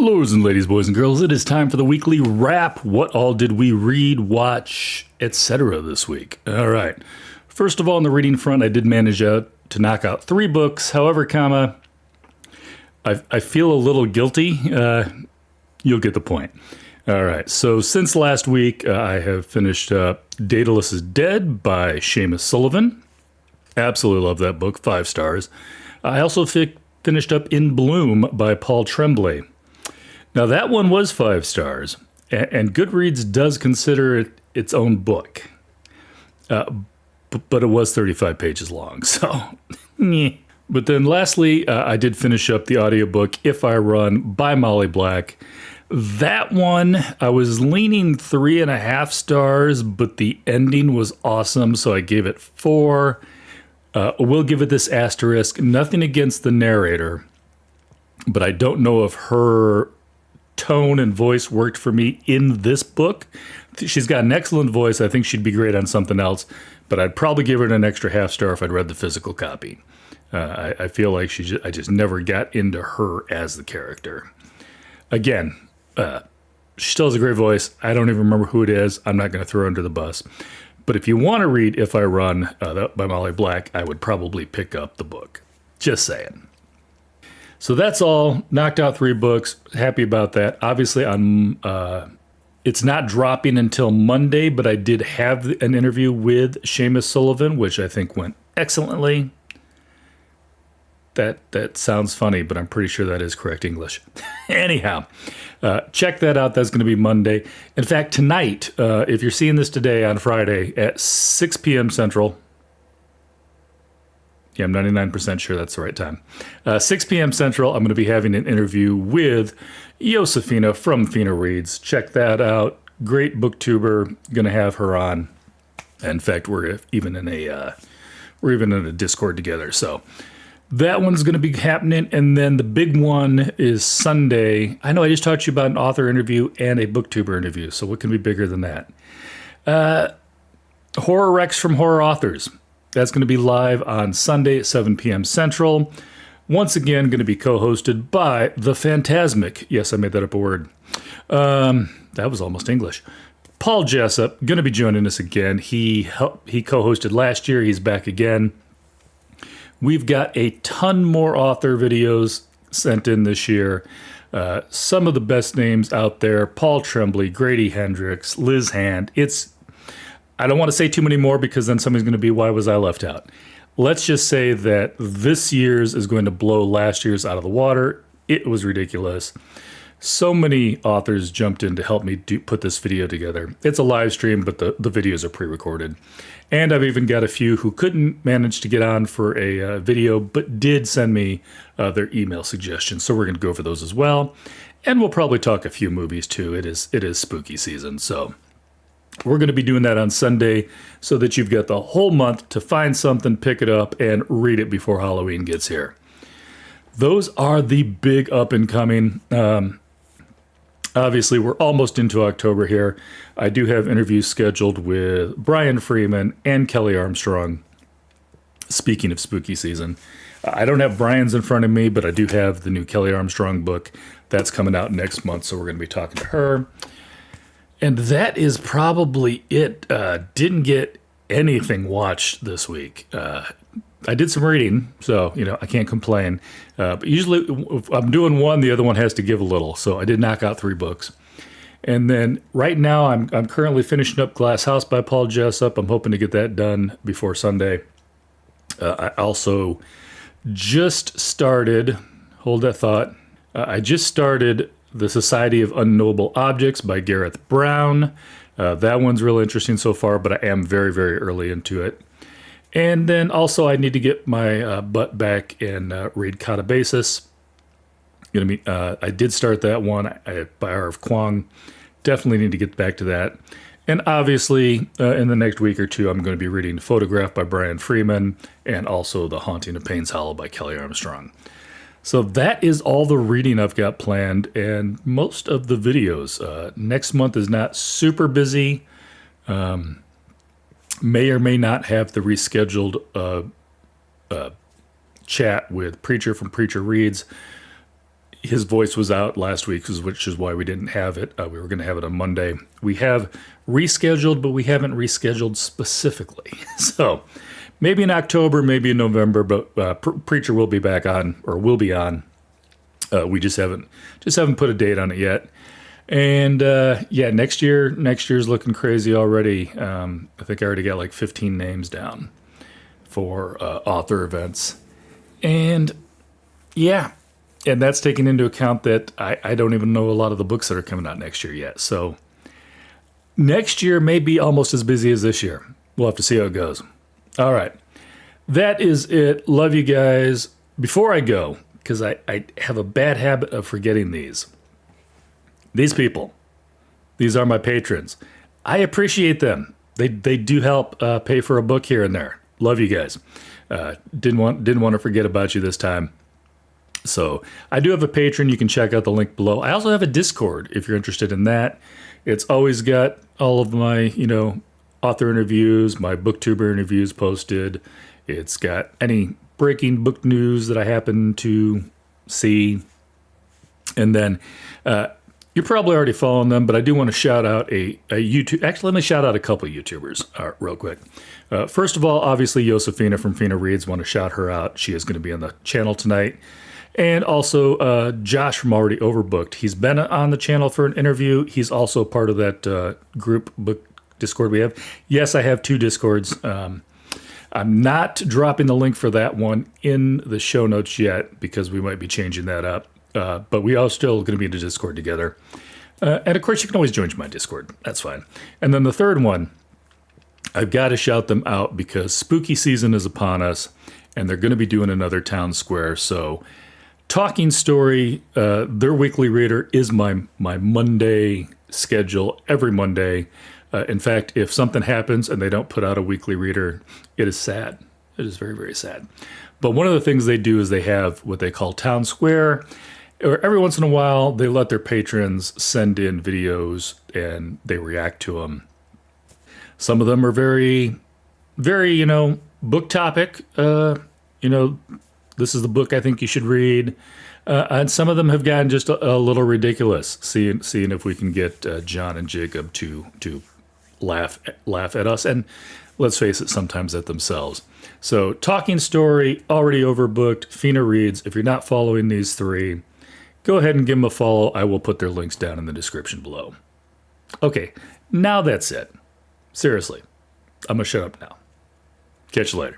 Lords and ladies, boys and girls, it is time for the weekly wrap. What all did we read, watch, etc. this week? All right. First of all, on the reading front, I did manage to knock out 3 books. However, I feel a little guilty. You'll get the point. All right. So since last week, I have finished Daedalus is Dead by Seamus Sullivan. Absolutely love that book. 5 stars. I also finished up In Bloom by Paul Tremblay. Now, that one was 5 stars, and Goodreads does consider it its own book. But it was 35 pages long, so... But then lastly, I did finish up the audiobook If I Run by Molly Black. That one, I was leaning 3.5 stars, but the ending was awesome, so I gave it 4. We'll give it this asterisk. Nothing against the narrator, but I don't know if her tone and voice worked for me in this book. She's got an excellent voice. I think she'd be great on something else, but I'd probably give her an extra half star if I'd read the physical copy. I feel like I just never got into her as the character. Again, she still has a great voice. I don't even remember who it is. I'm not going to throw her under the bus. But if you want to read If I Run by Molly Black, I would probably pick up the book. Just saying. So that's all. Knocked out 3 books. Happy about that. Obviously, it's not dropping until Monday, but I did have an interview with Seamus Sullivan, which I think went excellently. That sounds funny, but I'm pretty sure that is correct English. Anyhow, check that out. That's going to be Monday. In fact, tonight, if you're seeing this today on Friday at 6 p.m. Central, yeah, I'm 99% sure that's the right time. 6 p.m. Central, I'm going to be having an interview with Josefina from Fina Reads. Check that out. Great booktuber. Going to have her on. In fact, we're even in a Discord together. So that one's going to be happening. And then the big one is Sunday. I know I just talked to you about an author interview and a booktuber interview. So what can be bigger than that? Horror Recs from Horror Authors. That's going to be live on Sunday at 7 p.m. Central. Once again, going to be co-hosted by the Phantasmic. Yes, I made that up a word. That was almost English. Paul Jessup, going to be joining us again. He co-hosted last year. He's back again. We've got a ton more author videos sent in this year. Some of the best names out there. Paul Tremblay, Grady Hendrix, Liz Hand. I don't want to say too many more because then somebody's going to be, why was I left out? Let's just say that this year's is going to blow last year's out of the water. It was ridiculous. So many authors jumped in to help me put this video together. It's a live stream, but the videos are pre-recorded. And I've even got a few who couldn't manage to get on for a video, but did send me their email suggestions. So we're going to go over those as well. And we'll probably talk a few movies too. It is spooky season, so... We're going to be doing that on Sunday so that you've got the whole month to find something, pick it up, and read it before Halloween gets here. Those are the big up-and-coming. Obviously, we're almost into October here. I do have interviews scheduled with Brian Freeman and Kelly Armstrong. Speaking of spooky season, I don't have Brian's in front of me, but I do have the new Kelly Armstrong book. That's coming out next month, so we're going to be talking to her. And that is probably it. Didn't get anything watched this week. I did some reading, so, I can't complain. But usually if I'm doing one, the other one has to give a little. So I did knock out 3 books. And then right now I'm currently finishing up Glass House by Paul Jessup. I'm hoping to get that done before Sunday. I also just started, hold that thought, I just started The Society of Unknowable Objects by Gareth Brown. That one's really interesting so far, but I am very, very early into it. And then also I need to get my butt back and read Catabasis. I did start that one by R.F. Kuang. Definitely need to get back to that. And obviously, in the next week or two, I'm going to be reading Photograph by Brian Freeman and also The Haunting of Payne's Hollow by Kelly Armstrong. So that is all the reading I've got planned and most of the videos. Next month is not super busy. May or may not have the rescheduled chat with Preacher from Preacher Reads. his voice was out last week, which is why we didn't have it. We were going to have it on Monday. We have rescheduled, but we haven't rescheduled specifically. So maybe in October, maybe in November, but Preacher will be back on, or will be on. We just haven't put a date on it yet. And yeah, next year's looking crazy already. I think I already got like 15 names down for author events. And yeah, and that's taking into account that I don't even know a lot of the books that are coming out next year yet. So next year may be almost as busy as this year. We'll have to see how it goes. All right. That is it. Love you guys. Before I go, because I have a bad habit of forgetting these. These people, these are my patrons. I appreciate them. They do help pay for a book here and there. Love you guys. Didn't want to forget about you this time. So I do have a Patreon. You can check out the link below. I also have a Discord if you're interested in that. It's always got all of my, author interviews, my booktuber interviews posted. It's got any breaking book news that I happen to see. And then you're probably already following them, but I do want to shout out a YouTube. Actually, let me shout out a couple of YouTubers real quick. First of all, obviously, Josefina from Fina Reads. Want to shout her out. She is going to be on the channel tonight. And also Josh from Already Overbooked. He's been on the channel for an interview. He's also part of that group book Discord we have. Yes, I have 2 Discords. I'm not dropping the link for that one in the show notes yet because we might be changing that up. But we are still going to be in the Discord together. And of course, you can always join my Discord. That's fine. And then the third one, I've got to shout them out because spooky season is upon us and they're going to be doing another town square. So Talking Story, their weekly reader is my Monday schedule every Monday. In fact, if something happens and they don't put out a weekly reader, it is sad. It is very, very sad. But one of the things they do is they have what they call Town Square. Or every once in a while, they let their patrons send in videos and they react to them. Some of them are very, very, book topic. This is the book I think you should read. And some of them have gotten just a little ridiculous. Seeing if we can get John and Jacob to laugh at us. And let's face it, sometimes at themselves. So Talking Story, Already Overbooked, Fina Reads. If you're not following these 3, go ahead and give them a follow. I will put their links down in the description below. Okay, now that's it. Seriously, I'm going to shut up now. Catch you later.